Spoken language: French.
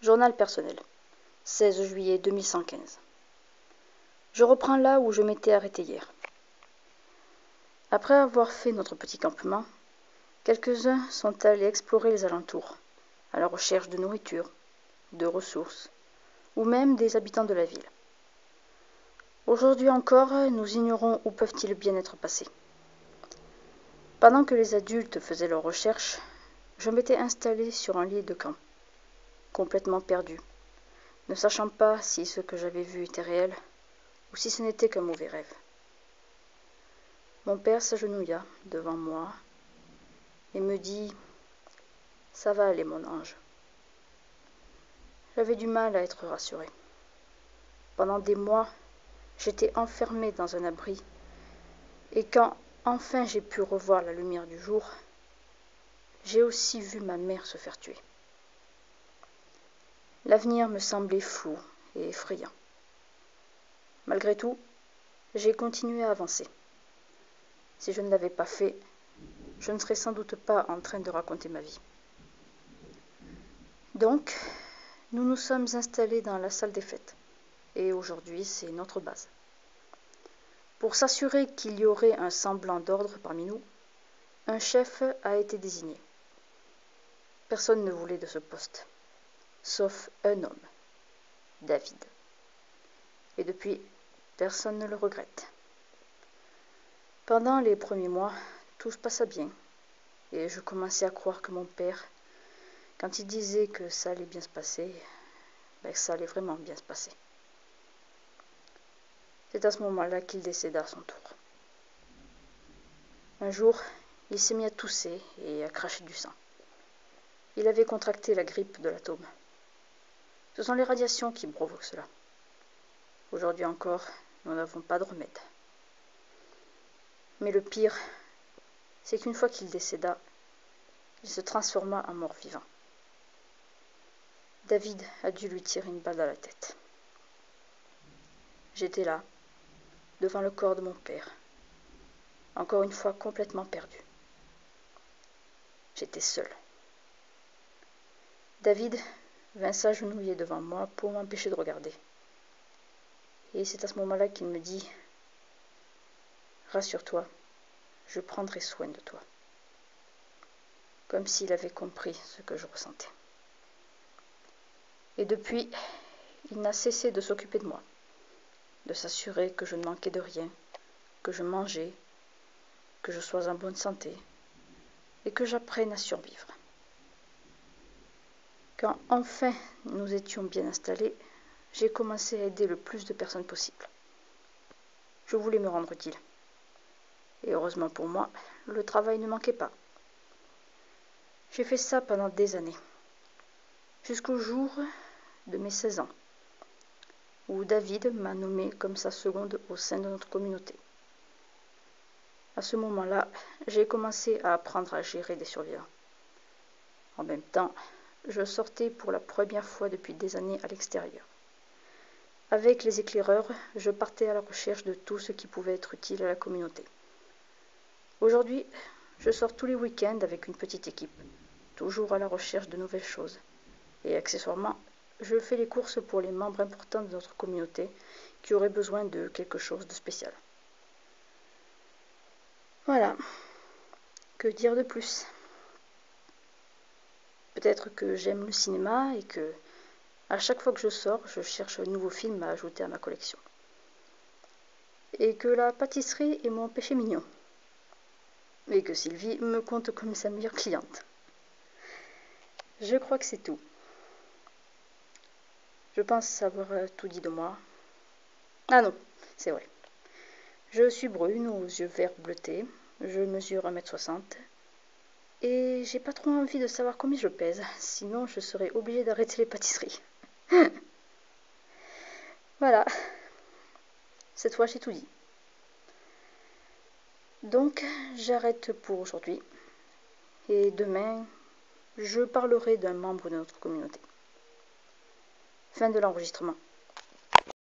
Journal personnel, 16 juillet 2115. Je reprends là où je m'étais arrêté hier. Après avoir fait notre petit campement, quelques-uns sont allés explorer les alentours, à la recherche de nourriture, de ressources, ou même des habitants de la ville. Aujourd'hui encore, nous ignorons où peuvent-ils bien être passés. Pendant que les adultes faisaient leurs recherches, je m'étais installé sur un lit de camp, complètement perdu, ne sachant pas si ce que j'avais vu était réel ou si ce n'était qu'un mauvais rêve. Mon père s'agenouilla devant moi et me dit « Ça va aller, mon ange ». J'avais du mal à être rassuré. Pendant des mois, j'étais enfermé dans un abri, et quand enfin j'ai pu revoir la lumière du jour, j'ai aussi vu ma mère se faire tuer. L'avenir me semblait flou et effrayant. Malgré tout, j'ai continué à avancer. Si je ne l'avais pas fait, je ne serais sans doute pas en train de raconter ma vie. Donc, nous nous sommes installés dans la salle des fêtes, et aujourd'hui c'est notre base. Pour s'assurer qu'il y aurait un semblant d'ordre parmi nous, un chef a été désigné. Personne ne voulait de ce poste, sauf un homme, David. Et depuis, personne ne le regrette. Pendant les premiers mois, tout se passa bien, et je commençais à croire que mon père, quand il disait que ça allait bien se passer, ça allait vraiment bien se passer. C'est à ce moment-là qu'il décéda à son tour. Un jour, il s'est mis à tousser et à cracher du sang. Il avait contracté la grippe de l'atome. Ce sont les radiations qui provoquent cela. Aujourd'hui encore, nous n'avons pas de remède. Mais le pire, c'est qu'une fois qu'il décéda, il se transforma en mort-vivant. David a dû lui tirer une balle dans la tête. J'étais là, devant le corps de mon père, encore une fois complètement perdu. J'étais seul. David vint s'agenouiller devant moi pour m'empêcher de regarder. Et c'est à ce moment-là qu'il me dit « Rassure-toi, je prendrai soin de toi », comme s'il avait compris ce que je ressentais. Et depuis, il n'a cessé de s'occuper de moi, de s'assurer que je ne manquais de rien, que je mangeais, que je sois en bonne santé et que j'apprenne à survivre. Quand enfin nous étions bien installés, j'ai commencé à aider le plus de personnes possible. Je voulais me rendre utile. Et heureusement pour moi, le travail ne manquait pas. J'ai fait ça pendant des années, jusqu'au jour de mes 16 ans, où David m'a nommé comme sa seconde au sein de notre communauté. À ce moment-là, j'ai commencé à apprendre à gérer des survivants. En même temps, je sortais pour la première fois depuis des années à l'extérieur. Avec les éclaireurs, je partais à la recherche de tout ce qui pouvait être utile à la communauté. Aujourd'hui, je sors tous les week-ends avec une petite équipe, toujours à la recherche de nouvelles choses. Et accessoirement, je fais les courses pour les membres importants de notre communauté qui auraient besoin de quelque chose de spécial. Voilà, que dire de plus? Peut-être que j'aime le cinéma et que, à chaque fois que je sors, je cherche un nouveau film à ajouter à ma collection. Et que la pâtisserie est mon péché mignon. Et que Sylvie me compte comme sa meilleure cliente. Je crois que c'est tout. Je pense avoir tout dit de moi. Ah non, c'est vrai. Je suis brune, aux yeux verts bleutés, je mesure 1m60, et j'ai pas trop envie de savoir combien je pèse, sinon je serais obligée d'arrêter les pâtisseries. Voilà, cette fois j'ai tout dit. Donc j'arrête pour aujourd'hui, et demain je parlerai d'un membre de notre communauté. Fin de l'enregistrement.